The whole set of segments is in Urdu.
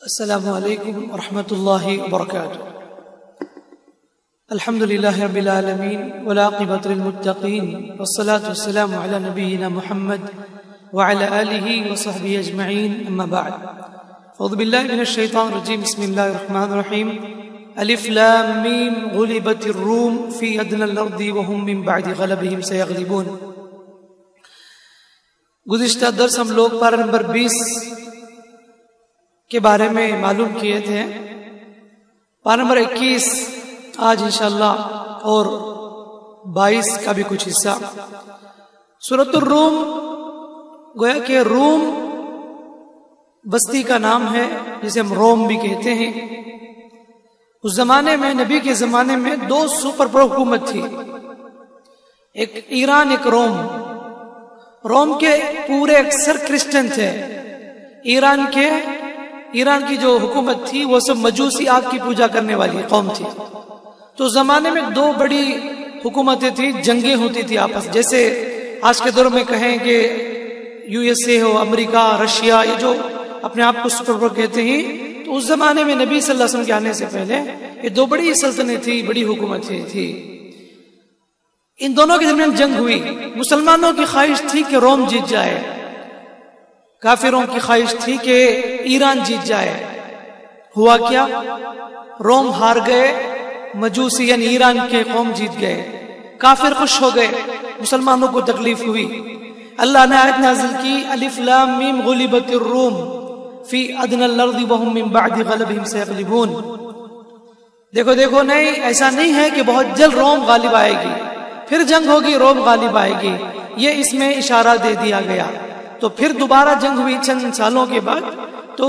السلام علیکم ورحمۃ اللہ وبرکاتہ۔ الحمد للہ رب العالمین والعاقبۃ للمتقین والصلاة والسلام علی نبینا محمد وعلی آلہ وصحبہ اجمعین، اما بعد۔ اعوذ باللہ من الشیطان الرجیم، بسم اللہ الرحمن الرحیم۔ الف لام میم غلبت الروم فی ادنی الارض وهم من بعد غلبهم سیغلبون۔ گزشتہ درس ہم لوگ پارہ نمبر 20 کے بارے میں معلوم کیے تھے۔ پارہ نمبر 21 آج انشاءاللہ اور 22 کا بھی کچھ حصہ۔ سورۃ الروم گویا کہ روم بستی کا نام ہے جسے ہم روم بھی کہتے ہیں۔ اس زمانے میں، نبی کے زمانے میں، 2 سپر پاور حکومت تھی، ایک ایران، ایک روم۔ روم کے پورے اکثر کرسچن تھے۔ ایران کی جو حکومت تھی وہ سب مجوسی آگ کی پوجا کرنے والی قوم تھی۔ تو زمانے میں 2 بڑی حکومتیں تھی، جنگیں ہوتی تھی آپس، جیسے آج کے دور میں کہیں کہ USA ہو، امریکہ، رشیا، یہ جو اپنے آپ کو سپر پاور کہتے ہیں۔ تو اس زمانے میں نبی صلی اللہ علیہ وسلم کے آنے سے پہلے یہ 2 بڑی سلطنتیں تھی، بڑی حکومتیں تھی۔ ان دونوں کے درمیان جنگ ہوئی۔ مسلمانوں کی خواہش تھی کہ روم جیت جائے، کافروں کی خواہش تھی کہ ایران جیت جائے۔ ہوا کیا؟ روم ہار گئے، مجوسی یعنی ایران کے قوم جیت گئے، کافر خوش ہو گئے، مسلمانوں کو تکلیف ہوئی۔ اللہ نے آیت نازل کی، الف لام میم غلبت الروم فی ادنی الارض وهم من بعد غلبهم سیغلبون۔ دیکھو نہیں، ایسا نہیں ہے کہ بہت جلد روم غالب آئے گی، پھر جنگ ہوگی، روم غالب آئے گی، یہ اس میں اشارہ دے دیا گیا۔ تو پھر دوبارہ جنگ ہوئی چند سالوں کے بعد، تو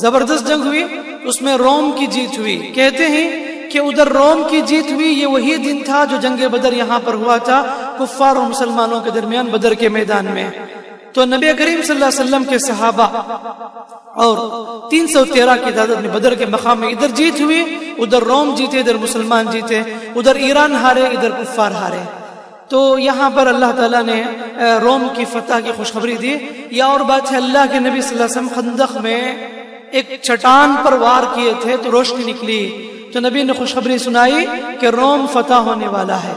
زبردست جنگ ہوئی، اس میں روم کی جیت ہوئی۔ کہتے ہیں کہ ادھر روم کی جیت ہوئی، یہ وہی دن تھا جو جنگ بدر یہاں پر ہوا تھا، کفار اور مسلمانوں کے درمیان بدر کے میدان میں۔ تو نبی کریم صلی اللہ علیہ وسلم کے صحابہ اور 313 کی تعداد میں بدر کے مقام میں ادھر جیت ہوئی، ادھر روم جیتے، ادھر مسلمان جیتے، ادھر ایران ہارے، ادھر کفار ہارے۔ تو یہاں پر اللہ تعالیٰ نے روم کی فتح کی خوشخبری دی۔ یا اور بات ہے، اللہ کے نبی صلی اللہ علیہ وسلم خندق میں ایک چٹان پر وار کیے تھے تو روشنی نکلی، تو نبی نے خوشخبری سنائی کہ روم فتح ہونے والا ہے،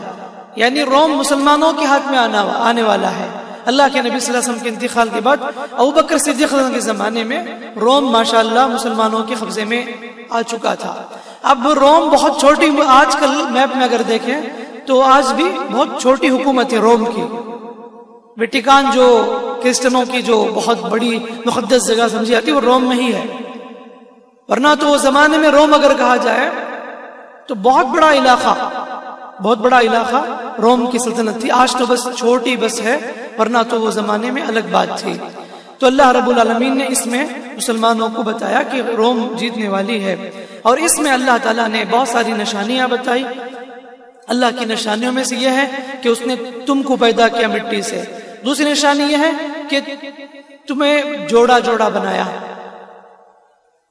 یعنی روم مسلمانوں کے ہاتھ میں آنے والا ہے۔ اللہ کے نبی صلی اللہ علیہ وسلم کے انتقال کے بعد ابوبکر صدیق کے زمانے میں روم ماشاءاللہ مسلمانوں کے قبضے میں آ چکا تھا۔ اب روم بہت چھوٹی، آج کل میپ میں اگر دیکھیں تو آج بھی بہت چھوٹی حکومت ہے روم کی۔ ویٹیکان جو کرسچنوں کی جو بہت بڑی مقدس جگہ سمجھی جاتی ہے وہ روم میں ہی ہے، ورنہ تو وہ زمانے میں روم اگر کہا جائے تو بہت بڑا علاقہ روم کی سلطنت تھی۔ آج تو بس چھوٹی بس ہے، ورنہ تو وہ زمانے میں الگ بات تھی۔ تو اللہ رب العالمین نے اس میں مسلمانوں کو بتایا کہ روم جیتنے والی ہے، اور اس میں اللہ تعالیٰ نے بہت ساری نشانیاں بتائی۔ اللہ کی نشانیوں میں سے یہ ہے کہ اس نے تم کو پیدا کیا مٹی سے۔ دوسری نشانی یہ ہے کہ تمہیں جوڑا جوڑا بنایا،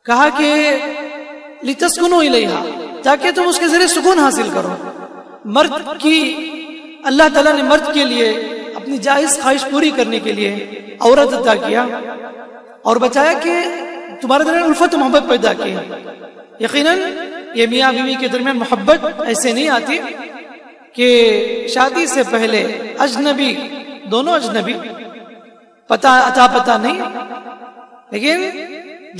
کہا کہ لِتَسْكُنُوا إِلَيْهَا، تاکہ تم اس کے ذریعے سکون حاصل کرو۔ مرد کی اللہ تعالیٰ نے مرد کے لیے اپنی جائز خواہش پوری کرنے کے لیے عورت عطا کیا، اور بتایا کہ تمہارے درمیان الفت و محبت پیدا کی۔ یقیناً یہ میاں بیوی کے درمیان محبت ایسے نہیں آتی کہ شادی سے پہلے اجنبی، دونوں اجنبی، پتہ نہیں، لیکن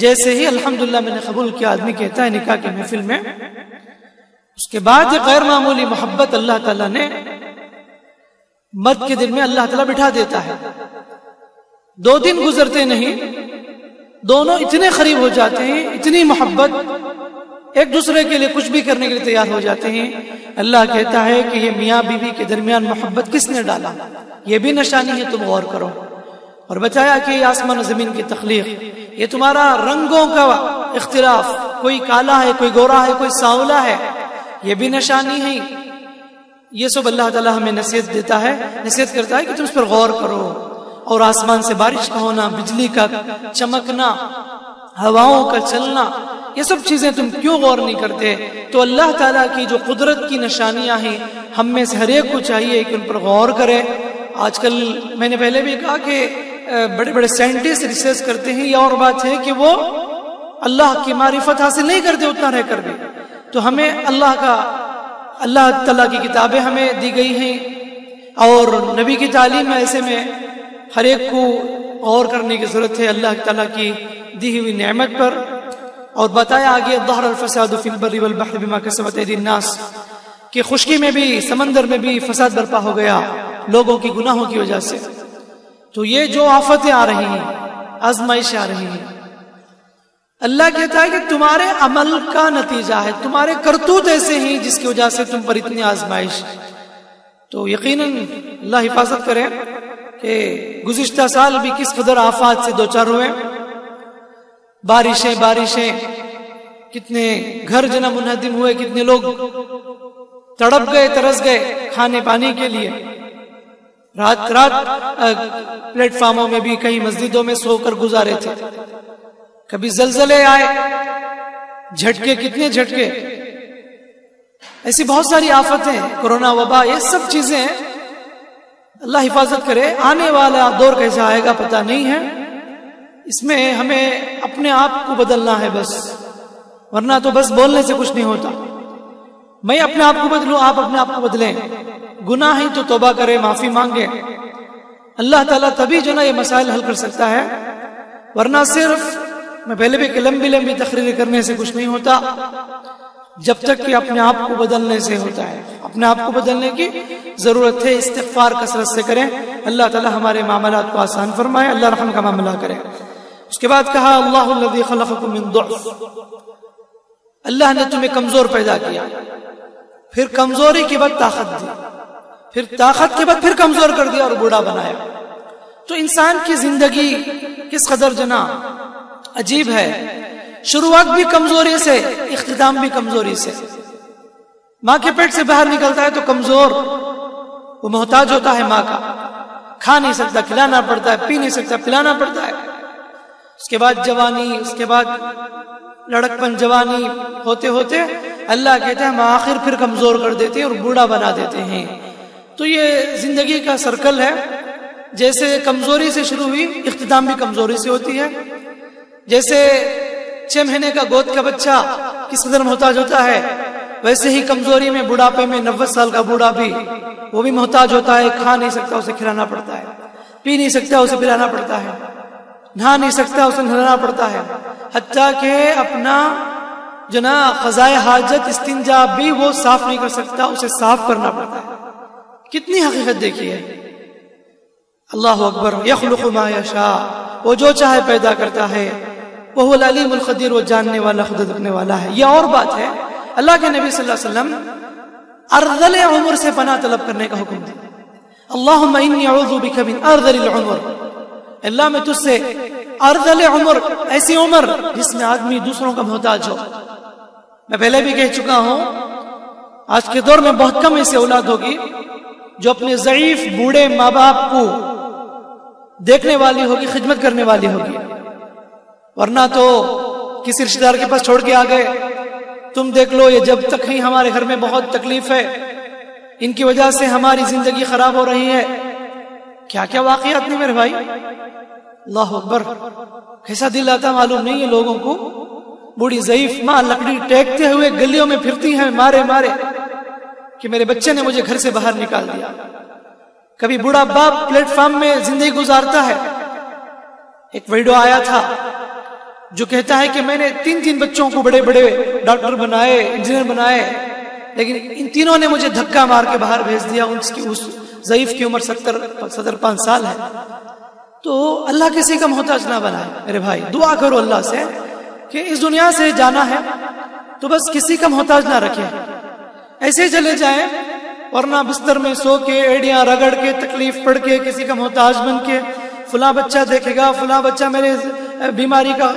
جیسے ہی الحمدللہ میں نے قبول کیا، آدمی کہتا ہے نکاح کی محفل میں، اس کے بعد یہ غیر معمولی محبت اللہ تعالیٰ نے مرد کے دل میں اللہ تعالیٰ بٹھا دیتا ہے۔ 2 دن گزرتے نہیں، دونوں اتنے قریب ہو جاتے ہیں، اتنی محبت، ایک دوسرے کے لیے کچھ بھی کرنے کے لیے تیار ہو جاتے ہیں۔ اللہ کہتا ہے کہ یہ میاں بیوی کے درمیان محبت کس نے ڈالا؟ یہ بھی نشانی ہے، تم غور کرو۔ اور بتایا کہ یہ آسمان و زمین کی تخلیق، یہ تمہارا رنگوں کا اختلاف، کوئی کالا ہے، کوئی گورا ہے، کوئی سانولا ہے، یہ بھی نشانی ہے۔ یہ سب اللہ تعالیٰ ہمیں نصیحت کرتا ہے کہ تم اس پر غور کرو۔ اور آسمان سے بارش کا ہونا، بجلی کا چمکنا، ہواؤں کا چلنا، یہ سب چیزیں تم کیوں غور نہیں کرتے؟ تو اللہ تعالیٰ کی جو قدرت کی نشانیاں ہیں، ہم میں سے ہر ایک کو چاہیے کہ ان پر غور کرے۔ آج کل میں نے پہلے بھی کہا کہ بڑے بڑے سائنٹسٹ ریسرچ کرتے ہیں، یہ اور بات ہے کہ وہ اللہ کی معرفت حاصل نہیں کرتے اتنا رہ کر بھی. تو ہمیں اللہ تعالیٰ کی کتابیں ہمیں دی گئی ہیں اور نبی کی تعلیم ہے، ایسے میں ہر ایک کو غور کرنے کی ضرورت ہے اللہ تعالیٰ کی دی ہوئی نعمت پر. اور بتایا آگے ظہر الفساد فی البر والبحر بما کسبت ایدی الناس، کہ خشکی میں بھی سمندر میں بھی فساد برپا ہو گیا لوگوں کی گناہوں کی وجہ سے. تو یہ جو آفتیں آ رہی ہیں، آزمائش آ رہی ہیں، اللہ کہتا ہے کہ تمہارے عمل کا نتیجہ ہے، تمہارے کرتوت ایسے ہیں جس کی وجہ سے تم پر اتنی آزمائش. تو یقیناً اللہ حفاظت کرے کہ گزشتہ سال بھی کس قدر آفات سے دوچار ہوئے، بارشیں، کتنے گھر جنا منہدم ہوئے، کتنے لوگ تڑپ گئے، ترس گئے کھانے پانی کے لیے. رات پلیٹ فارموں میں بھی، کئی مسجدوں میں سو کر گزارے تھے. کبھی زلزلے آئے، جھٹکے، کتنے جھٹکے، ایسی بہت ساری آفتیں، کورونا وبا، یہ سب چیزیں ہیں. اللہ حفاظت کرے. آنے والا دور کیسا آئے گا پتہ نہیں ہے. اس میں ہمیں اپنے آپ کو بدلنا ہے بس، ورنہ تو بس بولنے سے کچھ نہیں ہوتا. میں اپنے آپ کو بدلوں، آپ اپنے آپ کو بدلیں. گناہ ہی تو توبہ کرے، معافی مانگے. اللہ تعالیٰ تبھی جو نا یہ مسائل حل کر سکتا ہے، ورنہ صرف میں پہلے بھی کہ لمبی تقریر کرنے سے کچھ نہیں ہوتا، جب تک کہ اپنے آپ کو بدلنے سے ہوتا ہے. اپنے آپ کو بدلنے کی ضرورت ہے. استغفار کثرت سے کریں. اللہ تعالیٰ ہمارے معاملات کو آسان فرمائے، اللہ رحم کا معاملہ کرے. اس کے بعد کہا اللہ الذی خلقکم من ضعف، اللہ نے تمہیں کمزور پیدا کیا، پھر کمزوری کے بعد طاقت دی، پھر طاقت کے بعد پھر کمزور کر دیا اور بوڑھا بنایا. تو انسان کی زندگی کس قدر جنا عجیب ہے. شروعات بھی کمزوری سے، اختتام بھی کمزوری سے. ماں کے پیٹ سے باہر نکلتا ہے تو کمزور، وہ محتاج ہوتا ہے ماں کا، کھا نہیں سکتا، کھلانا پڑتا ہے، پی نہیں سکتا، پلانا پڑتا ہے. اس کے بعد جوانی، اس کے بعد لڑکپن، جوانی ہوتے ہوتے اللہ کہتے ہیں ہم آخر پھر کمزور کر دیتے ہیں اور بوڑھا بنا دیتے ہیں. تو یہ زندگی کا سرکل ہے. جیسے کمزوری سے شروع ہوئی، اختتام بھی کمزوری سے ہوتی ہے. جیسے 6 مہینے کا گود کا بچہ کس قدر محتاج ہوتا ہے، ویسے ہی کمزوری میں، بڑھاپے میں 90 سال کا بوڑھا بھی وہ بھی محتاج ہوتا ہے. کھا نہیں سکتا، اسے کھلانا پڑتا ہے. پی نہیں سکتا، اسے پلانا پڑتا ہے. نہا نہیں سکتا، اسے نہلانا پڑتا ہے. حتیٰ کہ اپنا قضائے حاجت، استنجا بھی وہ صاف نہیں کر سکتا، اسے صاف کرنا پڑتا ہے. کتنی حقیقت دیکھیے. اللہ اکبر. یخلق ما یشاء، وہ جو چاہے پیدا کرتا ہے. وہ العلیم القدیر، وہ جاننے والا، خود رکھنے والا ہے. یہ اور بات ہے. اللہ کے نبی صلی اللہ علیہ وسلم ارذل عمر سے پناہ طلب کرنے کا حکم دیا. اللہم انی اعوذ بک من ارذل العمر، اللہ میں تجھ سے ارذل عمر، ایسی عمر جس میں آدمی دوسروں کا محتاج ہو. میں پہلے بھی کہہ چکا ہوں، آج کے دور میں بہت کم ایسی اولاد ہوگی جو اپنے ضعیف بوڑھے ماں باپ کو دیکھنے والی ہوگی، خدمت کرنے والی ہوگی. ورنہ تو کسی رشتہ دار کے پاس چھوڑ کے آ گئے. تم دیکھ لو، یہ جب تک ہی ہمارے گھر میں بہت تکلیف ہے، ان کی وجہ سے ہماری زندگی خراب ہو رہی ہے. کیا کیا واقعات نہیں میرے بھائی. اللہ اکبر. کیسا دل آتا معلوم نہیں ہے لوگوں کو. بوڑھی ضعیف ماں لکڑی ٹیکتے ہوئے گلیوں میں پھرتی ہیں مارے کہ میرے بچے نے مجھے گھر سے باہر نکال دیا. کبھی بوڑھا باپ پلیٹ فارم میں زندگی گزارتا ہے. ایک ویڈیو آیا تھا جو کہتا ہے کہ میں نے 3 بچوں کو بڑے بڑے ڈاکٹر بنائے، انجینئر بنائے، لیکن ان تینوں نے مجھے دھکا مار کے باہر بھیج دیا. اس ضعیف کی عمر 75 سال ہے. تو اللہ کسی کا محتاج نہ بنائے میرے بھائی. دعا کرو اللہ سے کہ اس دنیا سے جانا ہے تو بس کسی کا محتاج نہ رکھے، ایسے چلے جائیں. ورنہ بستر میں سو کے، ایڑیاں رگڑ کے، تکلیف پڑ کے، کسی کا محتاج بن کے، فلاں بچہ دیکھے گا، فلاں بچہ میرے بیماری کا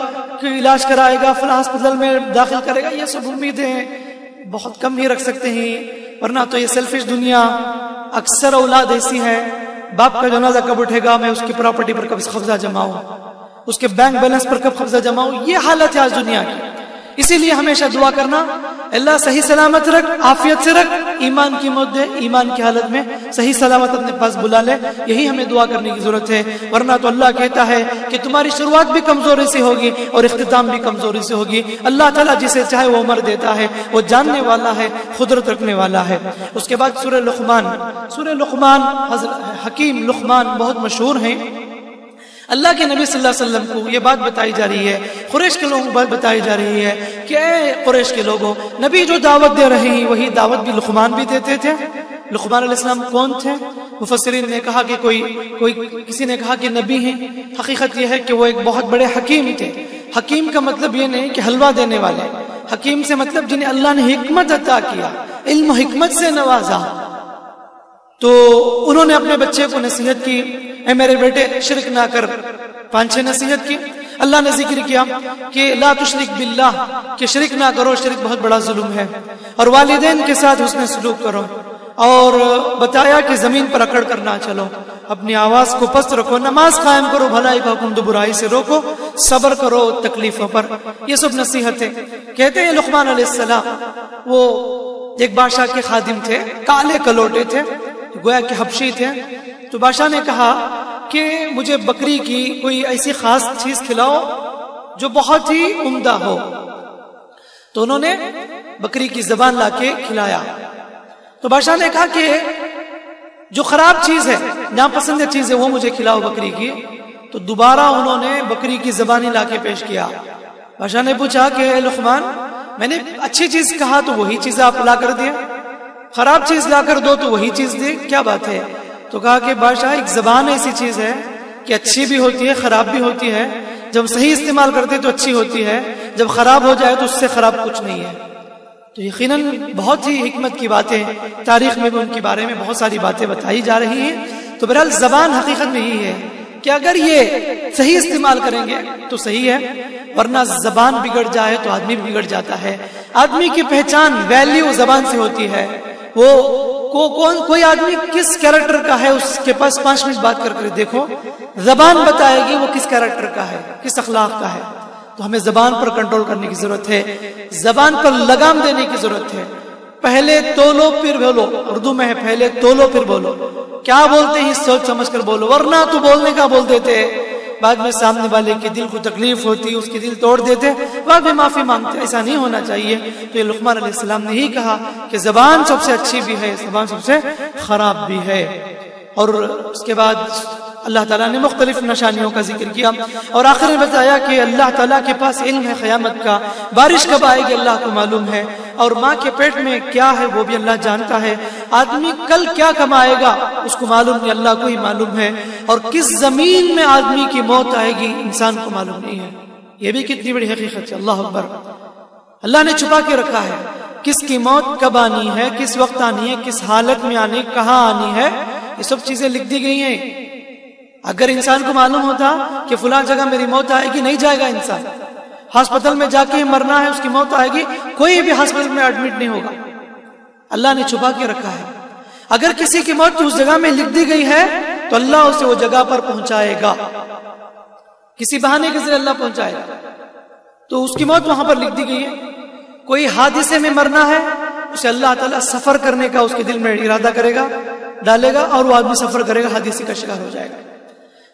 علاج کرائے گا، فلاں ہسپتال میں داخل کرے گا. یہ سب امیدیں بہت کم ہی رکھ سکتے ہیں. ورنہ تو یہ سیلفش دنیا. اکثر اولاد ایسی ہے، باپ کا جنازہ کب اٹھے گا، میں اس کی پراپرٹی پر کب قبضہ جماؤں، اس کے بینک بیلنس پر کب قبضہ جماؤں. یہ حالت ہے آج دنیا کی. اسی لیے ہمیشہ دعا کرنا اللہ صحیح سلامت رکھ، عافیت سے رکھ، ایمان کی موت دے، ایمان کی حالت میں صحیح سلامت اپنے پاس بلا لے. یہی ہمیں دعا کرنے کی ضرورت ہے. ورنہ تو اللہ کہتا ہے کہ تمہاری شروعات بھی کمزوری سے ہوگی اور اختتام بھی کمزوری سے ہوگی. اللہ تعالیٰ جسے چاہے وہ عمر دیتا ہے، وہ جاننے والا ہے، قدرت رکھنے والا ہے. اس کے بعد سورہ لقمان حضرت حکیم لقمان بہت مشہور ہیں. اللہ کے نبی صلی اللہ علیہ وسلم کو یہ بات بتائی جا رہی ہے، قریش کے لوگوں کو بات بتائی جا رہی ہے کہ اے قریش کے لوگوں، نبی جو دعوت دے رہے ہیں وہی دعوت بھی لقمان بھی دیتے تھے. لقمان علیہ السلام کون تھے؟ مفسرین نے کہا کہ کسی نے کہا کہ نبی ہیں. حقیقت یہ ہے کہ وہ ایک بہت بڑے حکیم تھے. حکیم کا مطلب یہ نہیں کہ حلوہ دینے والے، حکیم سے مطلب جنہیں اللہ نے حکمت عطا کیا، علم و حکمت سے نوازا. تو انہوں نے اپنے بچے کو نصیحت کی، اے میرے بیٹے شرک نہ کر. 5-6 نصیحت کی. اللہ نے ذکر کیا کہ لا تشرک باللہ، کہ شرک نہ کرو، شرک بہت بڑا ظلم ہے. اور والدین کے ساتھ حسن سلوک کرو. اور بتایا کہ زمین پر اکڑ کر نہ چلو، اپنی آواز کو پست رکھو، نماز قائم کرو، بھلائی کا حکم دو، برائی سے روکو، صبر کرو تکلیفوں پر. یہ سب نصیحتیں. کہتے ہیں لقمان علیہ السلام وہ ایک بادشاہ کے خادم تھے، کالے کلوٹے تھے، گویا کہ حبشی تھے. تو بادشاہ نے کہا کہ مجھے بکری کی کوئی ایسی خاص چیز کھلاؤ جو بہت ہی عمدہ ہو. تو انہوں نے بکری کی زبان لا کے کھلایا. تو بادشاہ نے کہا کہ جو خراب چیز ہے، ناپسند چیز ہے، وہ مجھے کھلاؤ بکری کی. تو دوبارہ انہوں نے بکری کی زبانی لا کے پیش کیا. بادشاہ نے پوچھا کہ اے لقمان، میں نے اچھی چیز کہا تو وہی چیز آپ لا کر دیا، خراب چیز لا کر دو تو وہی چیز دی، کیا بات ہے؟ تو کہا کہ بادشاہ ایک زبان ایسی چیز ہے کہ اچھی بھی ہوتی ہے خراب بھی ہوتی ہے. جب صحیح استعمال کرتے تو اچھی ہوتی ہے، جب خراب ہو جائے تو اس سے خراب کچھ نہیں ہے. تو یقیناً بہت ہی حکمت کی باتیں، تاریخ میں بھی ان کے بارے میں بہت ساری باتیں بتائی جا رہی ہیں. تو بہرحال زبان حقیقت میں یہی ہے کہ اگر یہ صحیح استعمال کریں گے تو صحیح ہے، ورنہ زبان بگڑ جائے تو آدمی بگڑ جاتا ہے. آدمی کی پہچان، ویلیو زبان سے ہوتی ہے. وہ کوئی آدمی کس کیریکٹر کا ہے اس کے پاس 5 منٹ بات کر کے دیکھو، زبان بتائے گی وہ کس کیریکٹر کا ہے، کس اخلاق کا ہے. تو ہمیں زبان پر کنٹرول کرنے کی ضرورت ہے، زبان پر لگام دینے کی ضرورت ہے. پہلے تولو پھر بولو، اردو میں ہے پہلے تولو پھر بولو. کیا بولتے ہیں سوچ سمجھ کر بولو، ورنہ تو بولنے کا بول دیتے، بعد میں سامنے والے کے دل کو تکلیف ہوتی، اس کے دل توڑ دیتے، بعد میں معافی مانگتے. ایسا نہیں ہونا چاہیے. تو یہ لقمان علیہ السلام نے ہی کہا کہ زبان سب سے اچھی بھی ہے، زبان سب سے خراب بھی ہے. اور اس کے بعد اللہ تعالیٰ نے مختلف نشانیوں کا ذکر کیا اور آخر میں بتایا کہ اللہ تعالیٰ کے پاس علم ہے قیامت کا، بارش کب آئے گی اللہ کو معلوم ہے، اور ماں کے پیٹ میں کیا ہے وہ بھی اللہ جانتا ہے. آدمی کل کیا کمائے گا اس کو معلوم نہیں، اللہ کو ہی معلوم ہے. اور کس زمین میں آدمی کی موت آئے گی انسان کو معلوم نہیں ہے. یہ بھی کتنی بڑی حقیقت ہے. اللہ اکبر. اللہ نے چھپا کے رکھا ہے کس کی موت کب آنی ہے، کس وقت آنی ہے، کس حالت میں آنی، کہاں آنی ہے. یہ سب چیزیں لکھ دی گئی ہیں. اگر انسان کو معلوم ہوتا کہ فلاں جگہ میری موت آئے گی، نہیں جائے گا انسان. ہاسپٹل میں جا کے مرنا ہے، اس کی موت آئے گی، کوئی بھی ہاسپٹل میں ایڈمٹ نہیں ہوگا. اللہ نے چھپا کے رکھا ہے. اگر کسی کی موت اس جگہ میں لکھ دی گئی ہے تو اللہ اسے وہ جگہ پر پہنچائے گا، کسی بہانے کے ذریعے اللہ پہنچائے گا. تو اس کی موت وہاں پر لکھ دی گئی ہے. کوئی حادثے میں مرنا ہے، اسے اللہ تعالیٰ سفر کرنے کا اس کے دل میں ارادہ کرے گا، ڈالے گا، اور وہ آدمی سفر کرے گا، حادثے کا شکار ہو جائے گا.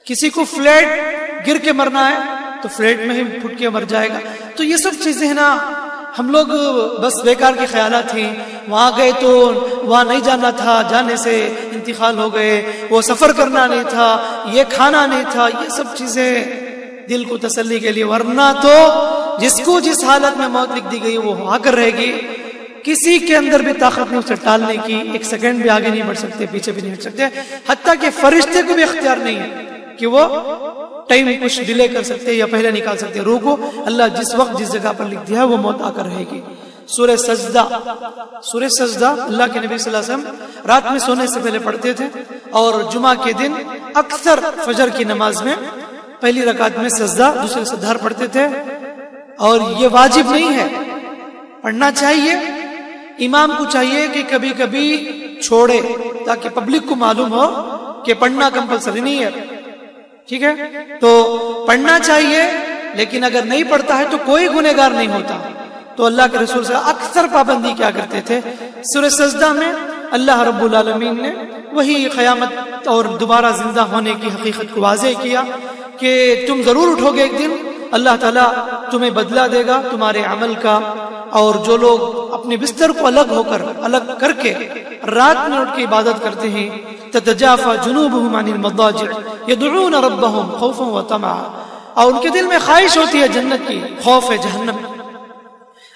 کسی کو فلیٹ گر کے مرنا ہے تو فلیٹ میں ہی پھٹ کے مر جائے گا. تو یہ سب چیزیں ہیں نا، ہم لوگ بس بیکار کے خیالات تھیں. وہاں گئے تو وہاں نہیں جانا تھا، جانے سے انتقال ہو گئے، وہ سفر کرنا نہیں تھا، یہ کھانا نہیں تھا. یہ سب چیزیں دل کو تسلی کے لیے، ورنہ تو جس کو جس حالت میں موت لکھ دی گئی وہ آ کر رہے گی. کسی کے اندر بھی طاقت نہیں اسے ٹالنے کی. 1 سیکنڈ بھی آگے نہیں بڑھ سکتے، پیچھے بھی نہیں ہٹ سکتے. حتیٰ کہ فرشتے کو بھی اختیار نہیں ہے کہ وہ ٹائم کچھ ڈیلے کر سکتے یا پہلے نکال سکتے. روح کو اللہ جس وقت جس جگہ پر لکھ دیا ہے وہ موت آ کر رہے گی. سورہ سجدہ اللہ کے نبی صلی اللہ علیہ وسلم رات میں سونے سے پہلے پڑھتے تھے، اور جمعہ کے دن اکثر فجر کی نماز میں پہلی رکعت میں سجدہ، دوسرے سدھار پڑھتے تھے. اور یہ واجب نہیں ہے، پڑھنا چاہیے. امام کو چاہیے کہ کبھی کبھی چھوڑے تاکہ پبلک کو معلوم ہو کہ پڑھنا کمپلسری نہیں ہے. ٹھیک ہے، تو پڑھنا چاہیے، لیکن اگر نہیں پڑھتا ہے تو کوئی گنہگار نہیں ہوتا. تو اللہ کے رسول سے اکثر پابندی کیا کرتے تھے. سورہ سجدہ میں اللہ رب العالمین نے وہی قیامت اور دوبارہ زندہ ہونے کی حقیقت کو واضح کیا کہ تم ضرور اٹھو گے ایک دن, اللہ تعالیٰ تمہیں بدلہ دے گا تمہارے عمل کا. اور جو لوگ اپنے بستر کو الگ کر کے رات میں اٹھ کے عبادت کرتے ہیں, تتجافى جنوبهم عن المضاجع يدعون ربهم خوفا وطمعا, اور ان کے دل میں خواہش ہوتی ہے جنت کی, خوف ہے جہنم.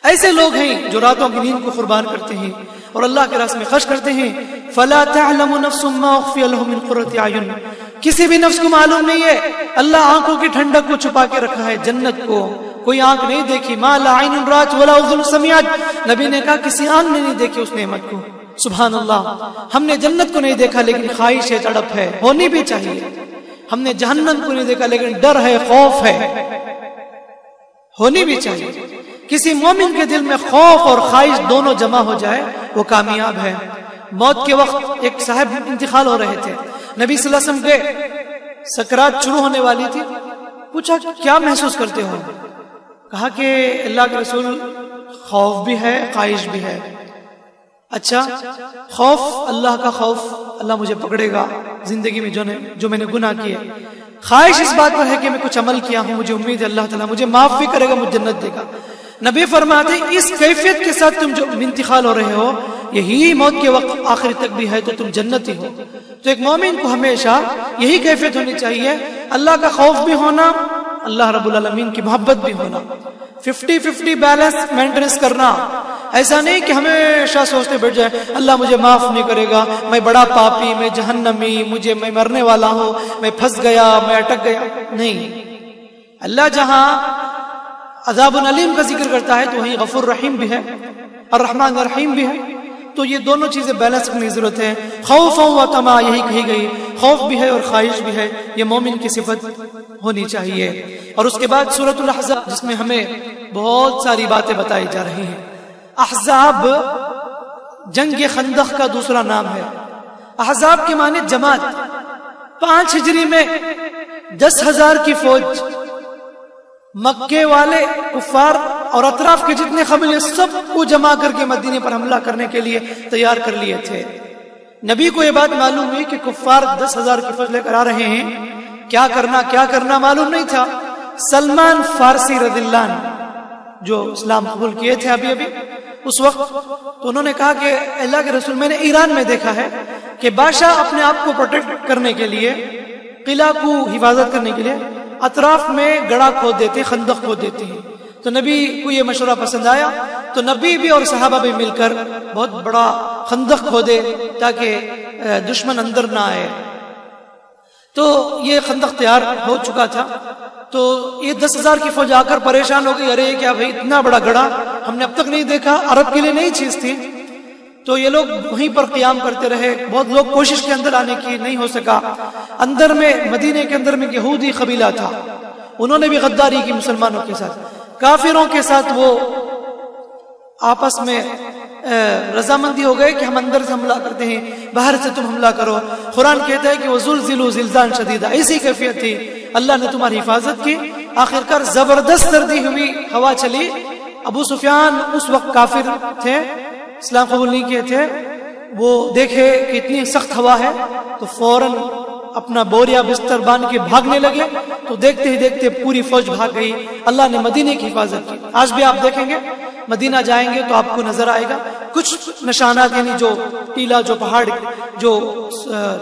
ایسے لوگ ہیں جو راتوں کی نیند کو قربان کرتے ہیں اور اللہ کے راستے میں خرچ کرتے ہیں. فلا تعلم نفس ما اخفي لهم من قرة اعين, کسی بھی نفس کو معلوم نہیں ہے اللہ آنکھوں کی ٹھنڈک کو چھپا کے رکھا ہے جنت کو. کوئی آنکھ نہیں دیکھی, ما لا عین رات ولا اذن سمعت, نبی نے کہا کسی آنکھ نے نہیں دیکھی اس نعمت کو. سبحان اللہ, ہم نے جنت کو نہیں دیکھا لیکن خواہش ہے, تڑپ ہے, ہونی بھی چاہیے. ہم نے جہنم کو نہیں دیکھا لیکن ڈر ہے, خوف ہے, ہونی بھی چاہیے. کسی مومن کے دل میں خوف اور خواہش دونوں جمع ہو جائے وہ کامیاب ہے. موت کے وقت ایک صاحب انتقال ہو رہے تھے, نبی صلی اللہ علیہ وسلم کے سکرات شروع ہونے والی تھی. پوچھا کیا محسوس کرتے ہو؟ کہا کہ اللہ کے رسول خوف بھی ہے خواہش بھی ہے. اچھا, خوف اللہ کا خوف, اللہ مجھے پکڑے گا زندگی میں جو میں نے گناہ کیے. خواہش اس بات پر ہے کہ میں کچھ عمل کیا ہوں, مجھے امید ہے اللہ تعالیٰ مجھے معاف بھی کرے گا, مجھے جنت دے گا. نبی فرماتے اس کیفیت کے ساتھ تم جو انتقال ہو رہے ہو یہی موت کے وقت آخر تک بھی ہے تو تم جنتی ہو. تو ایک مومن کو ہمیشہ یہی کیفیت ہونی چاہیے, اللہ کا خوف بھی ہونا, اللہ رب العالمین کی محبت بھی ہونا, 50-50 بیلنس مینٹیننس کرنا. ایسا نہیں کہ ہمیشہ سوچتے بیٹھ جائے اللہ مجھے معاف نہیں کرے گا, میں بڑا پاپی, میں جہنمی, میں مرنے والا ہوں, میں پھنس گیا, میں اٹک گیا. نہیں, اللہ جہاں عذاب علیم کا ذکر کرتا ہے تو وہیں غفور رحیم بھی ہے, الرحمن الرحیم بھی ہے. تو یہ دونوں چیزیں بیلنس کرنے کی ضرورت ہے. خوف و طمع یہی کہی گئی, خوف بھی ہے اور خواہش بھی ہے, یہ مومن کی صفت ہونی چاہیے. اور اس کے بعد سورۃ الاحزاب جس میں ہمیں بہت ساری باتیں بتائی جا رہی ہیں. احزاب جنگ خندق کا دوسرا نام ہے. احزاب کے معنی جماعت. 5 ہجری میں 10,000 کی فوج مکے والے کفار اور اطراف کے جتنے قبیلے سب کو جمع کر کے مدینے پر حملہ کرنے کے لیے تیار کر لیے تھے. نبی کو یہ بات معلوم ہوئی کہ کفار 10,000 کی فوج لے کر آ رہے ہیں, کیا کرنا معلوم نہیں تھا. سلمان فارسی رضی اللہ عنہ جو اسلام قبول کیے تھے ابھی اس وقت, تو انہوں نے کہا کہ اللہ کے رسول میں نے ایران میں دیکھا ہے کہ بادشاہ اپنے آپ کو پروٹیکٹ کرنے کے لیے, قلعہ کو حفاظت کرنے کے لیے اطراف میں گڑھا کھود دیتے, خندق کھود دیتے ہیں. تو نبی کو یہ مشورہ پسند آیا تو نبی بھی اور صحابہ بھی مل کر بہت بڑا خندق کھودے تاکہ دشمن اندر نہ آئے. تو یہ خندق تیار ہو چکا تھا. تو یہ 10,000 کی فوج آ کر پریشان ہو گئی, ارے کیا بھائی اتنا بڑا گڑھا ہم نے اب تک نہیں دیکھا, عرب کے لیے نئی چیز تھی. تو یہ لوگ وہیں پر قیام کرتے رہے, بہت لوگ کوشش کے اندر آنے کی نہیں ہو سکا. اندر میں مدینے کے اندر میں یہودی قبیلہ تھا, انہوں نے بھی غداری کی مسلمانوں کے ساتھ, کافروں کے ساتھ وہ آپس میں رضامندی ہو گئے کہ ہم اندر سے حملہ کرتے ہیں, باہر سے تم حملہ کرو. قرآن کہتا ہے کہ وہ زلزلوا زلزالا شدیدا, ایسی کیفیت تھی, اللہ نے تمہاری حفاظت کی. آخرکار زبردست سردی ہوئی, ہوا چلی. ابو سفیان اس وقت کافر تھے, اسلام قبول نہیں کیے تھے. وہ دیکھے کہ اتنی سخت ہوا ہے تو فوراً اپنا بوریا بستر باندھ کے بھاگنے لگے. تو دیکھتے ہی دیکھتے پوری فوج بھاگ گئی. اللہ نے مدینے کی حفاظت کی. آج بھی آپ دیکھیں گے مدینہ جائیں گے تو آپ کو نظر آئے گا کچھ نشانات, یعنی جو ٹیلا, جو پہاڑ, جو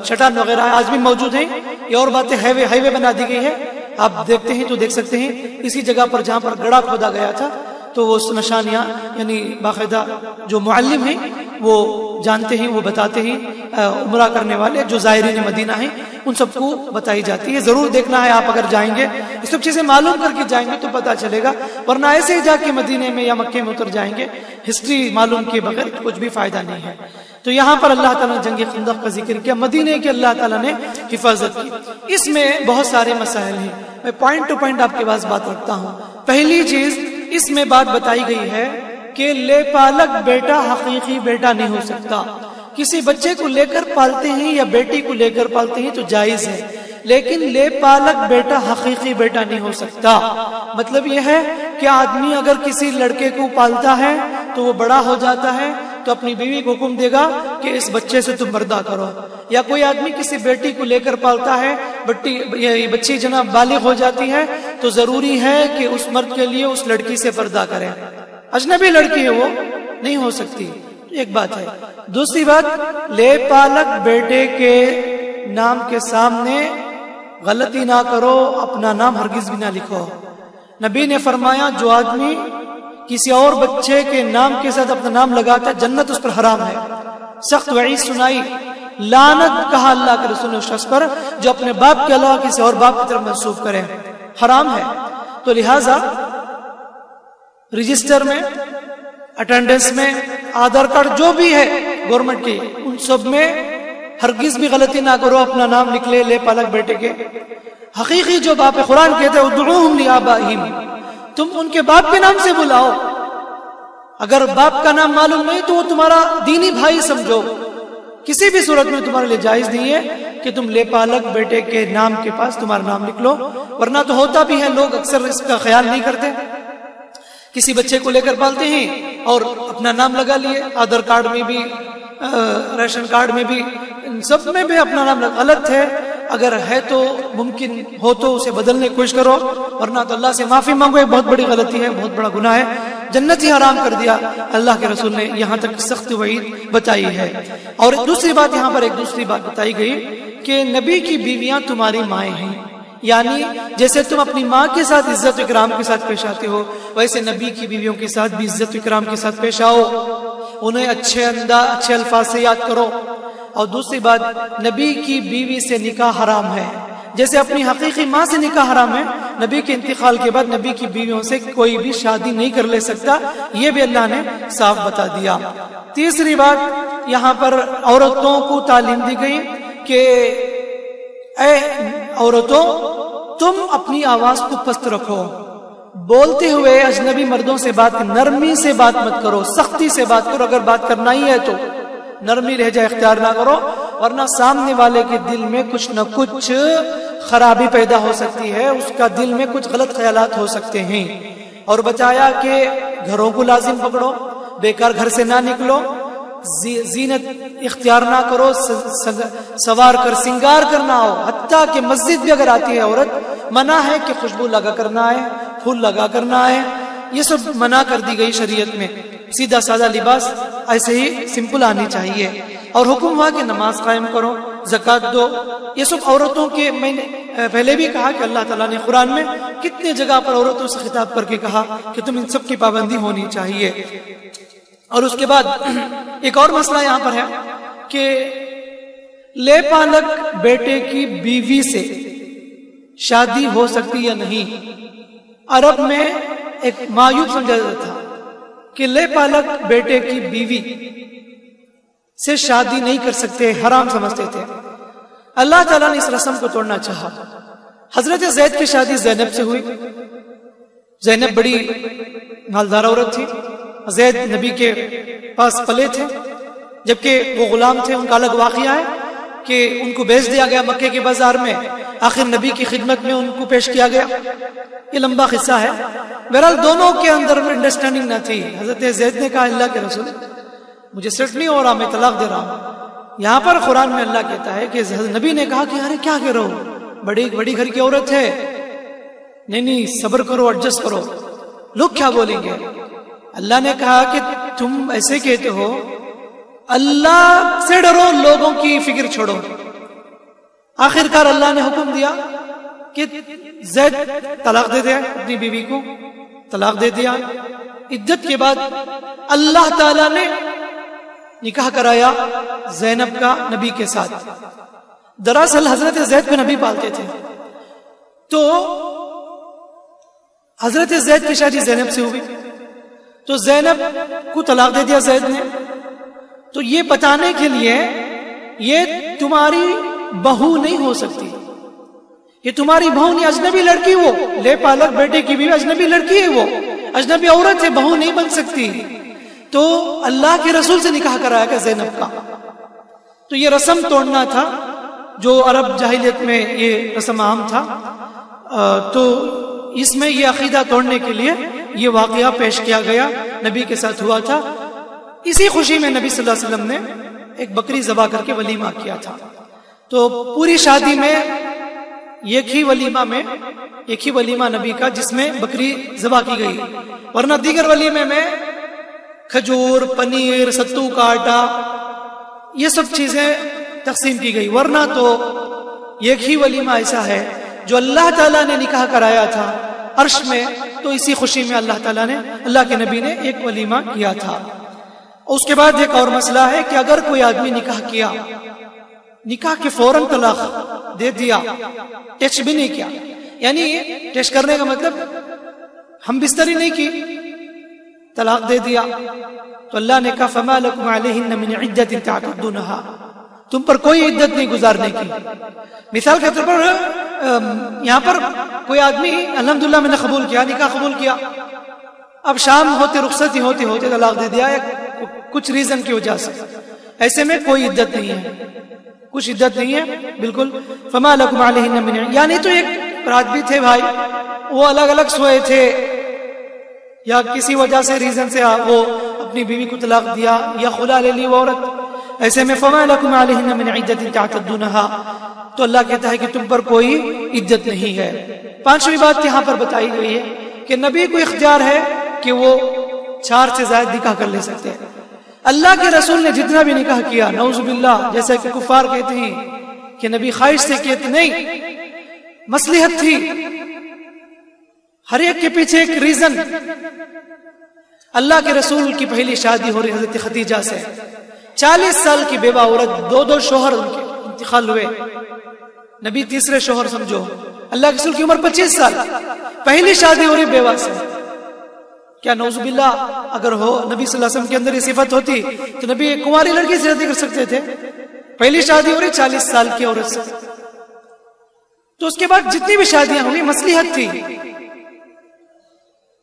چٹان وغیرہ آج بھی موجود ہیں. یہ اور باتیں ہائی وے بنا دی گئی ہے, آپ دیکھتے ہیں تو دیکھ سکتے ہیں. اسی جگہ پر جہاں پر گڑھا کھودا گیا تھا تو وہ نشانیاں یعنی باقاعدہ جو معلم ہیں وہ جانتے ہیں, وہ بتاتے ہیں. عمرہ کرنے والے جو زائرین مدینہ ہیں ان سب کو بتائی جاتی ہے. ضرور دیکھنا ہے آپ اگر جائیں گے, یہ سب چیزیں معلوم کر کے جائیں گے تو پتہ چلے گا. ورنہ ایسے ہی جا کے مدینے میں یا مکے میں اتر جائیں گے ہسٹری معلوم کیے بغیر کچھ بھی فائدہ نہیں ہے. تو یہاں پر اللہ تعالیٰ نے جنگ خندق کا ذکر کیا, مدینے کے اللہ تعالیٰ نے حفاظت کی. اس میں بہت سارے مسائل ہیں, میں پوائنٹ ٹو پوائنٹ آپ کے پاس بات رکھتا ہوں. پہلی چیز اس میں بات بتائی گئی ہے کہ لے پالک بیٹا حقیقی بیٹا نہیں ہو سکتا. کسی بچے کو لے کر پالتے ہیں یا بیٹی کو لے کر پالتے ہیں تو جائز ہے, لیکن لے پالک بیٹا حقیقی بیٹا نہیں ہو سکتا. مطلب یہ ہے کہ آدمی اگر کسی لڑکے کو پالتا ہے تو وہ بڑا ہو جاتا ہے تو اپنی بیوی کو حکم دے گا کہ اس بچے سے تم پردہ کرو. یا کوئی آدمی کسی بیٹی کو لے کر پالتا ہے, بچی جناب بالغ ہو جاتی ہے تو ضروری ہے کہ اس مرد کے لیے اس لڑکی سے پردہ کرے. اجنبی لڑکی ہے وہ نہیں ہو سکتی. ایک بات ہے. دوسری بات, لے پالک بیٹے کے نام کے سامنے غلطی نہ کرو, اپنا نام ہرگز بھی نہ لکھو. نبی نے فرمایا جو آدمی کسی اور بچے کے نام کے ساتھ اپنا نام لگاتا ہے جنت اس پر حرام ہے. سخت وعید سنائی, لعنت کہا اللہ کے رسول نے اس شخص پر جو اپنے باپ کے علاوہ کسی اور باپ کی طرف منسوب کرے, حرام ہے. تو لہذا رجسٹر میں, اٹینڈنس میں, آدھار کارڈ جو بھی ہے گورنمنٹ کی, ان سب میں ہرگز بھی غلطی نہ کرو, اپنا نام لکھ لے پالک بیٹے کے. حقیقی جو باپ قرآن کہتے ہیں ادعوہم لآبائہم, تم ان کے باپ کے نام سے بلاؤ. اگر باپ کا نام معلوم نہیں تو وہ تمہارا دینی بھائی سمجھو. کسی بھی صورت میں تمہارے لیے جائز نہیں ہے کہ تم لے پالک بیٹے کے نام کے پاس تمہارا نام لکھ لو, ورنہ تو ہوتا بھی ہے, لوگ اکثر اس کا خیال نہیں کرتے. کسی بچے کو لے کر پالتے ہیں اور اپنا نام لگا لیے, آدھار کارڈ میں بھی, ریشن کارڈ میں بھی, سب میں بھی اپنا نام لگا. غلط ہے. اگر ہے تو ممکن ہو تو اسے بدلنے کی کوشش کرو, ورنہ تو اللہ سے معافی مانگو. ایک بہت بڑی غلطی ہے, بہت بڑا گناہ ہے, جنت ہی حرام کر دیا اللہ کے رسول نے. یہاں تک سخت وعید بتائی ہے. اور دوسری بات, یہاں پر ایک دوسری بات بتائی گئی کہ نبی کی بیویاں تمہاری مائیں ہیں, یعنی جیسے تم اپنی ماں کے ساتھ عزت و اکرام کے ساتھ پیش آتے ہو ویسے نبی کی بیویوں کے ساتھ بھی عزت و اکرام کے ساتھ پیش آؤ, انہیں اچھے الفاظ سے یاد کرو. اور دوسری بات, نبی کی بیوی سے نکاح حرام ہے, جیسے اپنی حقیقی ماں سے نکاح حرام ہے, نبی کے انتقال کے بعد نبی کی بیویوں سے کوئی بھی شادی نہیں کر لے سکتا. یہ بھی اللہ نے صاف بتا دیا. تیسری بات, یہاں پر عورتوں کو تعلیم دی گئی کہ اے عورتوں, تم اپنی آواز کو پست رکھو, بولتے ہوئے اجنبی مردوں سے بات نرمی سے بات مت کرو, سختی سے بات کرو. اگر بات کرنا ہی ہے تو نرمی لہجہ اختیار نہ کرو, ورنہ سامنے والے کے دل میں کچھ نہ کچھ خرابی پیدا ہو سکتی ہے, اس کا دل میں کچھ غلط خیالات ہو سکتے ہیں. اور بتایا کہ گھروں کو لازم پکڑو, بیکار گھر سے نہ نکلو, زینت اختیار نہ کرو, سوار کر سنگار کرنا ہو. حتیٰ کہ مسجد بھی اگر آتی ہے عورت, منع ہے کہ خوشبو لگا کرنا ہے, پھول لگا کرنا ہے, یہ سب منع کر دی گئی شریعت میں. سیدھا سادہ لباس ایسے ہی سمپل آنی چاہیے. اور حکم ہوا کہ نماز قائم کرو, زکوٰۃ دو. یہ سب عورتوں کے, میں نے پہلے بھی کہا کہ اللہ تعالیٰ نے قرآن میں کتنے جگہ پر عورتوں سے خطاب کر کے کہا کہ تم ان سب کی پابندی ہونی چاہیے. اور اس کے بعد ایک اور مسئلہ یہاں پر ہے کہ لے پالک بیٹے کی بیوی سے شادی ہو سکتی یا نہیں. عرب میں ایک معیوب سمجھا جاتا تھا کہ لے پالک بیٹے کی بیوی سے شادی نہیں کر سکتے, حرام سمجھتے تھے. اللہ تعالیٰ نے اس رسم کو توڑنا چاہا. حضرت زید کی شادی زینب سے ہوئی. زینب بڑی مالدار عورت تھی. زید نبی کے پاس پلے تھے, جبکہ وہ غلام تھے. ان کا الگ واقعہ ہے کہ ان کو بیچ دیا گیا مکے کے بازار میں, آخر نبی کی خدمت میں ان کو پیش کیا گیا. یہ لمبا قصہ ہے. بہرحال دونوں کے اندر انڈرسٹینڈنگ نہ تھی. حضرت زید نے کہا اللہ کے رسول مجھے سیٹ نہیں ہو رہا, میں طلاق دے رہا ہوں. یہاں پر قرآن میں اللہ کہتا ہے کہ نبی نے کہا کہ ارے کیا کہہ رہا ہو, بڑی گھر کی عورت ہے, نہیں صبر کرو, ایڈجسٹ کرو, لوگ کیا بولیں گے. اللہ نے کہا کہ تم ایسے کہتے ہو, اللہ سے ڈرو, لوگوں کی فکر چھوڑو. آخرکار اللہ نے حکم دیا کہ زید طلاق دے دیا, اپنی بیوی کو طلاق دے دیا. عدت کے بعد اللہ تعالی نے نکاح کرایا زینب کا نبی کے ساتھ. دراصل حضرت زید کو نبی پالتے تھے, تو حضرت زید کی شادی زینب سے ہوئی. تو زینب کو طلاق دے دیا زید نے. تو یہ بتانے کے لیے یہ تمہاری بہو نہیں ہو سکتی, یہ تمہاری بہو نہیں, اجنبی لڑکی وہ, لے پالک بیٹے کی بھی اجنبی لڑکی ہے, وہ اجنبی عورت ہے, بہو نہیں بن سکتی. تو اللہ کے رسول سے نکاح کرایا گیا زینب کا. تو یہ رسم توڑنا تھا جو عرب جاہلیت میں یہ رسم عام تھا. تو اس میں یہ عقیدہ توڑنے کے لیے یہ واقعہ پیش کیا گیا، نبی کے ساتھ ہوا تھا۔ اسی خوشی میں نبی صلی اللہ علیہ وسلم نے ایک بکری ذبح کر کے ولیمہ کیا تھا۔ تو پوری شادی میں ایک ہی ولیمہ نبی کا جس میں بکری ذبح کی گئی، ورنہ دیگر ولیمے میں کھجور، پنیر، ستو کا آٹا، یہ سب چیزیں تقسیم کی گئی، ورنہ تو ایک ہی ولیمہ ایسا ہے جو اللہ تعالیٰ نے نکاح کرایا تھا عرش میں، تو اسی خوشی میں اللہ کے نبی نے ایک ولیمہ کیا تھا۔ اس کے بعد ایک اور مسئلہ ہے کہ اگر کوئی آدمی نکاح کیا، نکاح کے فوراً طلاق دے دیا، ٹچ بھی نہیں کیا، یعنی ٹچ کرنے کا مطلب ہم بستری نہیں کی، طلاق دے دیا، تو اللہ نے کہا فَمَا لَكُمْ عَلَيْهِنَّ مِنْ عِدَّةٍ تَعْتَدُّونَهَا، تم پر کوئی عدت نہیں گزارنے کی۔ مثال کے طور پر یہاں پر کوئی آدمی الحمدللہ میں نے قبول کیا، نکاح قبول کیا، اب شام ہوتے رخصتی ہوتے طلاق دے دیا کچھ ریزن کی وجہ سے، ایسے میں کوئی عدت نہیں ہے، کچھ عدت نہیں ہے بالکل۔ فما لکم علیہن من، یعنی تو ایک رات بھی تھے بھائی، وہ الگ الگ سوئے تھے یا کسی وجہ سے ریزن سے وہ اپنی بیوی کو طلاق دیا یا خلا لے لی وہ عورت، ایسے میں فما لکم علیہن من عدت تعتدونها، تو اللہ کہتا ہے کہ تم پر کوئی عدت نہیں ہے۔ پانچویں بات یہاں پر بتائی گئی ہے کہ نبی کو اختیار ہے کہ وہ 4 سے زائد نکاح کر لے سکتے ہیں۔ اللہ کے رسول نے جتنا بھی نکاح کیا، نعوذ باللہ، جیسا کہ کفار کہتے ہیں کہ نبی خواہش سے کہتے، نہیں، مصلحت تھی، ہر ایک کے پیچھے ایک ریزن۔ اللہ کے رسول کی پہلی شادی ہو رہی حضرت خدیجہ سے، 40 سال کی بیوہ عورت، 2 شوہر ان کے انتقال ہوئے، نبی تیسرے شوہر سمجھو، اللہ کے رسول کی عمر 25 سال، پہلی شادی ہو رہی بیوہ سے۔ کیا نعوذ باللہ اگر ہو نبی صلی اللہ علیہ وسلم کے اندر یہ صفت ہوتی تو نبی ایک کنواری لڑکی سے شادی کر سکتے تھے؟ پہلی شادی ہو رہی 40 سال کی عورت سے، تو اس کے بعد جتنی بھی شادیاں ہوئی مصلحت تھی۔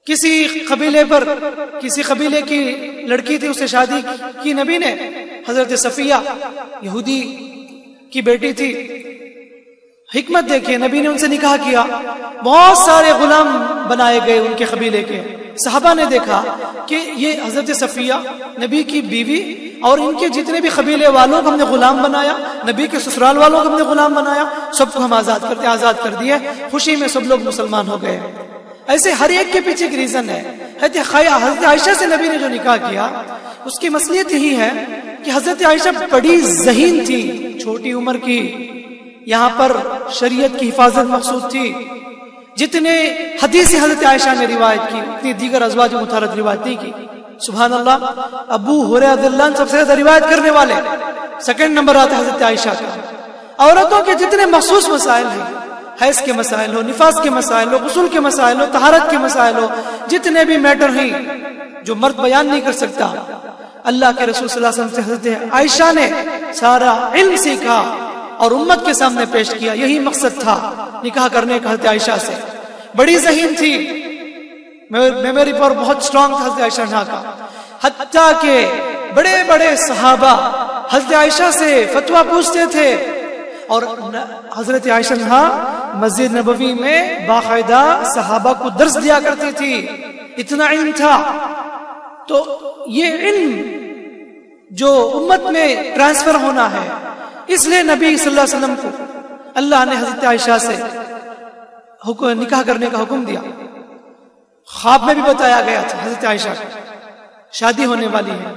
کسی قبیلے کی لڑکی تھی، اسے شادی کی نبی نے، حضرت صفیہ یہودی کی بیٹی تھی، حکمت دیکھیے، نبی نے ان سے نکاح کیا، بہت سارے غلام بنائے گئے ان کے قبیلے کے۔ صحابہ نے دیکھا کہ یہ حضرت صفیہ نبی کی بیوی اور ان کے جتنے بھی قبیلے والوں کو ہم نے غلام بنایا، نبی کے سسرال والوں کو ہم نے غلام بنایا، سب کو ہم آزاد کر دیا، خوشی میں سب لوگ مسلمان ہو گئے۔ ایسے ہر ایک کے پیچھے ایک ریزن ہے۔ حضرت عائشہ سے نبی نے جو نکاح کیا، اس کی مصلحت یہی ہے کہ حضرت عائشہ بڑی ذہین تھی، چھوٹی عمر کی، یہاں پر شریعت کی حفاظت مقصود تھی۔ جتنے حدیث حضرت عائشہ نے روایت کی اتنی دیگر ازواج مطہرات روایت نہیں کی۔ سبحان اللہ، ابو ہریرہ رضی اللہ عنہ سب سے زیادہ روایت کرنے والے، سیکنڈ نمبر آتا ہے حضرت عائشہ کا۔ عورتوں کے جتنے مخصوص مسائل ہیں، حیض کے مسائل ہو، نفاس کے مسائل ہو، غسل کے مسائل ہو، طہارت کے مسائل ہو، جتنے بھی میٹر ہیں جو مرد بیان نہیں کر سکتا، اللہ کے رسول صلی اللہ علیہ وسلم سے حضرت عائشہ نے سارا علم سیکھا اور امت کے سامنے پیش کیا۔ یہی مقصد تھا نکاح کرنے کا حضرت عائشہ سے۔ بڑی ذہین تھی، میموری پر بہت سٹرونگ تھا حضرت عائشہ کا، حتیٰ کہ بڑے بڑے صحابہ حضرت عائشہ سے فتویٰ پوچھتے تھے، اور حضرت عائشہ مسجد نبوی میں باقاعدہ صحابہ کو درس دیا کرتی تھی، اتنا علم تھا۔ تو یہ علم جو امت میں ٹرانسفر ہونا ہے، اس لیے نبی صلی اللہ علیہ وسلم کو اللہ نے حضرت عائشہ سے نکاح کرنے کا حکم دیا۔ خواب میں بھی بتایا گیا تھا حضرت عائشہ کی شادی ہونے والی ہے،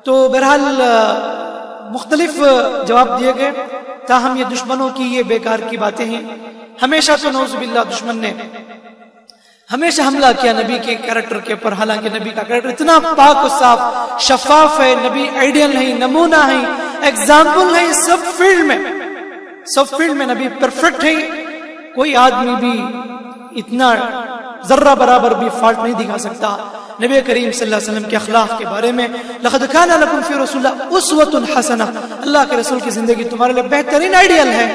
تو بہرحال مختلف جواب دیے گئے، تاہم یہ دشمنوں کی یہ بیکار کی باتیں ہیں۔ ہمیشہ تو نعوذ باللہ دشمن نے ہمیشہ حملہ کیا نبی کے کریکٹر کے اوپر، حالانکہ نبی کا کریکٹر اتنا پاک و صاف شفاف ہے، نبی آئیڈیل ہے، نمونہ ہے، ایگزامپل ہے، سب فیلڈ میں نبی پرفیکٹ ہے۔ کوئی آدمی بھی اتنا ذرہ برابر بھی فالٹ نہیں دکھا سکتا نبی کریم صلی اللہ علیہ وسلم کے اخلاق کے بارے میں۔ لقد کان لکم فی رسول اللہ اسوۃ حسنہ، اللہ کے رسول کی زندگی تمہارے لیے بہترین آئیڈیل ہے۔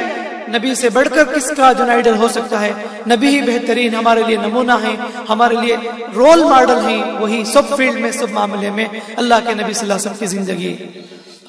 نبی سے بڑھ کر کس کا جو آئیڈل ہو سکتا ہے؟ نبی ہی بہترین ہمارے لیے نمونہ ہیں، ہمارے لیے رول ماڈل ہیں، وہی سب فیلڈ میں، سب معاملے میں اللہ کے نبی صلی اللہ علیہ وسلم کی زندگی۔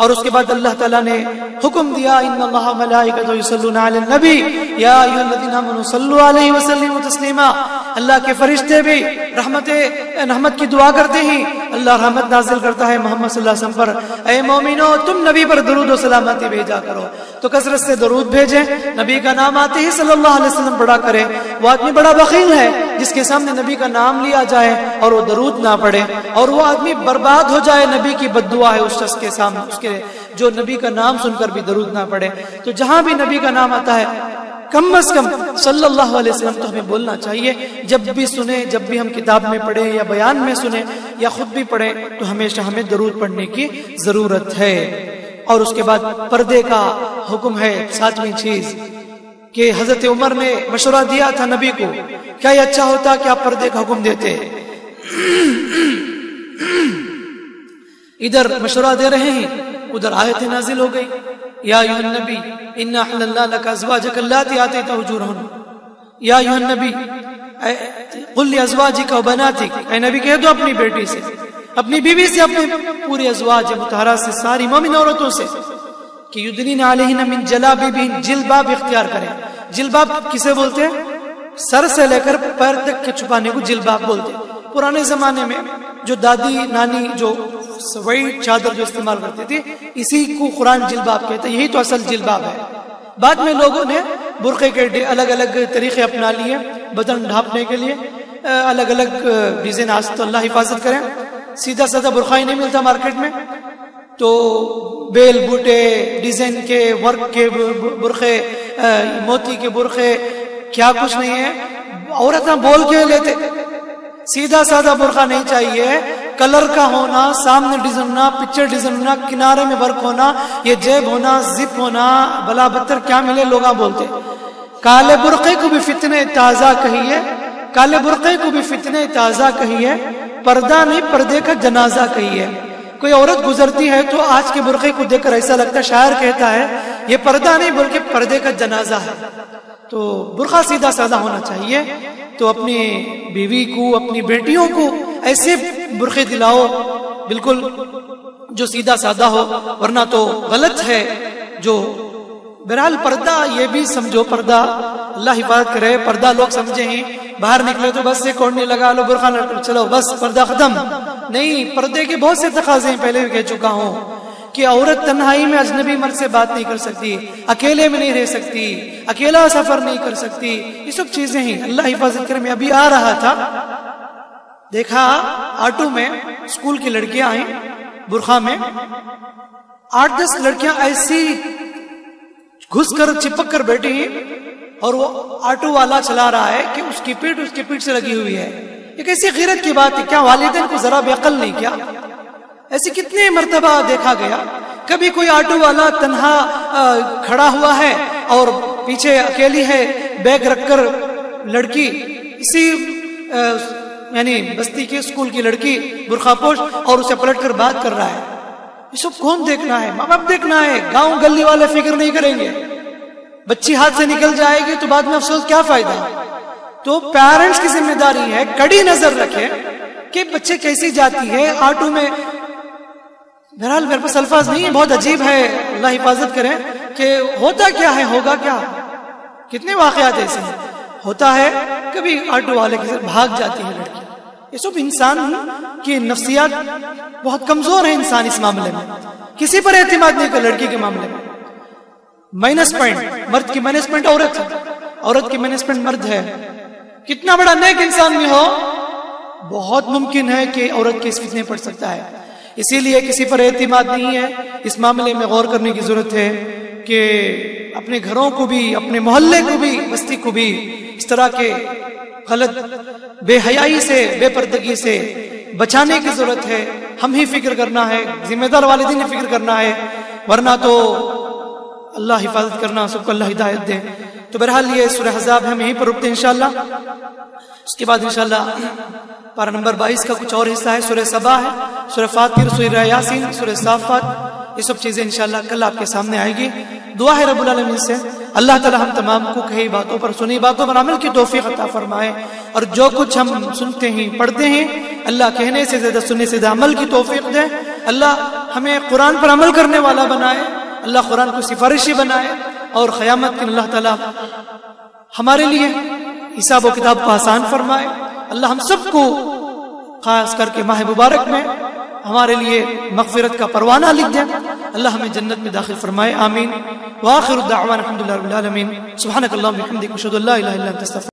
اور اس کے بعد اللہ تعالیٰ نے حکم دیا ان اللہ ملائکۃ یصلون علی النبی یا ایھا الذین آمنوا صلوا علیہ وسلموا تسلیما. اللہ کے فرشتے بھی رحمت کی دعا کرتے ہیں. اللہ رحمت نازل کرتا ہے محمد صلی اللہ علیہ وسلم پر. اے مومنو تم نبی پر درود و سلامتی بھیجا کرو. تو کثرت سے درود بھیجیں. نبی کا نام آتے ہی صلی اللہ علیہ وسلم پڑھا کرے. وہ آدمی بڑا بخیل ہے جس کے سامنے نبی کا نام لیا جائے اور وہ درود نہ پڑھے, اور وہ آدمی برباد ہو جائے. نبی کی بد دعا ہے اس شخص کے سامنے, اس کے جو نبی کا نام سن کر بھی درود نہ پڑھے. تو جہاں بھی نبی کا نام آتا ہے کم از کم صلی اللہ علیہ وسلم تو ہمیں بولنا چاہیے. جب بھی سنیں, جب بھی ہم کتاب میں پڑھیں یا بیان میں سنیں یا خود بھی پڑھیں, تو ہمیشہ ہمیں درود پڑھنے کی ضرورت ہے. اور اس کے بعد پردے کا حکم ہے. 7ویں چیز کہ حضرت عمر نے مشورہ دیا تھا نبی کو, کیا یہ اچھا ہوتا کہ آپ پردے کا حکم دیتے. ادھر مشورہ دے رہے ہیں, ادھر آیت نازل ہو گئی یا ایھا النبی انا احللنا لک ازواجک اللاتی آتیت اجورہن. یا ایھا النبی قل لازواجک وبناتک, اے نبی کہہ دو اپنی بیٹی سے, اپنی بیوی سے, اپنے پورے ازواج مطہرات سے, ساری مومن عورتوں سے کہ یدنین علیہن من جلابیبہن, جلباب اختیار کریں. جلباب کسے بولتے ہیں؟ سر سے لے کر پیر تک کے چھپانے کو جلباب بولتے ہیں. پرانے زمانے میں جو دادی نانی جو وائٹ چادر جو استعمال کرتی تھی, اسی کو قرآن جلباب کہتا ہے. یہی تو اصل جلباب ہے. بعد میں لوگوں نے برقعے کے الگ الگ طریقے اپنا لیے بدن ڈھانپنے کے لیے, الگ الگ ڈیزائن. آج تو اللہ حفاظت کریں سیدھا سادہ برقع ہی نہیں ملتا مارکیٹ میں, تو بیل بوٹے ڈیزائن کے ورک کے برقعے, موتی کے برقعے, کیا کچھ نہیں ہے. عورتیں بول کے لیتے سیدھا سادہ برقع نہیں چاہیے, کلر کا ہونا, سامنے ڈیزائن ہونا, پکچر ڈیزائن ہونا, کنارے میں ورک ہونا, یہ جیب ہونا, زپ ہونا, بلا بدتر کیا ملے لوگ بولتے. کالے برقعے کو بھی فتنے تازہ کہیے, کالے برقعے کو بھی فتنے تازہ کہیے, پردہ نہیں پردے کا جنازہ کہیے. کوئی عورت گزرتی ہے تو آج کے برقعے کو دیکھ کر ایسا لگتا ہے, شاعر کہتا ہے یہ پردہ نہیں بلکہ پردے کا جنازہ ہے. تو برقع سیدھا سادہ ہونا چاہیے. تو اپنی بیوی کو, اپنی بیٹیوں کو ایسے برقعے دلاؤ بالکل جو سیدھا سادہ ہو, ورنہ تو غلط ہے. جو بہرحال پردہ یہ بھی سمجھو, پردہ اللہ حفاظت کرے, پردہ لوگ سمجھے ہیں باہر نکلے تو بس سے کوڑنے لگا لو, برقع چلو بس پردہ ختم. نہیں, پردے کے بہت سے تقاضے ہیں, پہلے بھی کہہ چکا ہوں کہ عورت تنہائی میں اجنبی مرد سے بات نہیں کر سکتی, اکیلے میں نہیں رہ سکتی, اکیلا سفر نہیں کر سکتی, یہ سب چیزیں ہیں. اللہ حفاظت کرے. میں ابھی آ رہا تھا, دیکھا آٹو میں اسکول کی لڑکیاں آئیں برقع میں, 8-10 لڑکیاں ایسی گھس کر چپک کر بیٹھی ہیں, اور وہ آٹو والا چلا رہا ہے کہ اس کی پیٹھ سے لگی ہوئی ہے. یہ کیسی غیرت کی بات ہے. کیا والدین کو ذرا بھی عقل نہیں کیا؟ ایسے کتنے مرتبہ دیکھا گیا. کبھی کوئی آٹو والا تنہا کھڑا ہوا ہے اور پیچھے اکیلی ہے, بیگ رکھ کر لڑکی, اسی یعنی بستی کے اسکول کی لڑکی برقع پوش, اور اسے پلٹ کر بات کر رہا ہے. یہ سب کون دیکھنا ہے؟ ماں باپ دیکھنا ہے. گاؤں گلی والے فکر نہیں کریں گے. بچی ہاتھ سے نکل جائے گی تو بعد میں افسوس, کیا فائدہ. تو پیرنٹس کی ذمہ داری ہے کڑی نظر رکھے کہ بچے کیسی جاتی ہے آٹو میں. بہرحال میرے پاس الفاظ نہیں ہے, بہت عجیب ہے, اللہ حفاظت کرے کہ ہوتا کیا ہے, ہوگا کیا. کتنے واقعات ایسے ہیں. ہوتا ہے کبھی آٹو والے کے ساتھ بھاگ جاتی ہے لڑکی. یہ سب انسان کی نفسیات بہت کمزور ہے. انسان اس معاملے میں کسی پر اعتماد نہیں کر. لڑکی کے معاملے میں مائنس پوائنٹ, مرد کی مائنس پوائنٹ عورت ہے, عورت کی مائنس پوائنٹ مرد ہے. کتنا بڑا نیک انسان بھی ہو, بہت ممکن ہے کہ عورت کے اس فتنے پڑ سکتا ہے. اسی لیے کسی پر اعتماد نہیں ہے. اس معاملے میں غور کرنے کی ضرورت ہے کہ اپنے گھروں کو بھی, اپنے محلے کو بھی, بستی کو بھی اس طرح کے غلط بے حیائی سے, بے پردگی سے بچانے کی ضرورت ہے. ہم ہی فکر کرنا ہے, ذمہ دار والدین نے فکر کرنا ہے, ورنہ تو اللہ حفاظت کرنا, سب کو اللہ ہدایت دے. تو بہرحال یہ سورہ احزاب ہم یہیں پر رکتے ہیں انشاءاللہ. اس کے بعد انشاءاللہ پارہ نمبر 22 کا کچھ اور حصہ ہے. سورہ سبا ہے, سورہ فاطر, سورہ یاسین, سورہ صافات. یہ سب چیزیں انشاءاللہ کل آپ کے سامنے آئے گی. دعا ہے رب العالمین سے اللہ تعالی ہم تمام کو کہی باتوں پر, سنی باتوں پر عمل کی توفیق عطا فرمائے, اور جو کچھ ہم سنتے ہیں, پڑھتے ہیں, اللہ کہنے سے زیادہ سننے سے زیادہ عمل کی توفیق دے. اللہ ہمیں قرآن پر عمل کرنے والا بنائے، اللہ قرآن کو سفارشی بنائے، اور قیامت کے اللہ تعالیٰ ہمارے لیے حساب و کتاب کو آسان فرمائے۔ اللہ ہم سب کو خاص کر کے ماہ مبارک میں ہمارے لیے مغفرت کا پروانہ لکھ دیں، اللہ ہمیں جنت میں داخل فرمائے، آمین۔ وآخر الدعوانا الحمد للہ رب العالمین، سبحانک اللہم وبحمدک، اشہد ان لا الہ الا انت، استغفرک۔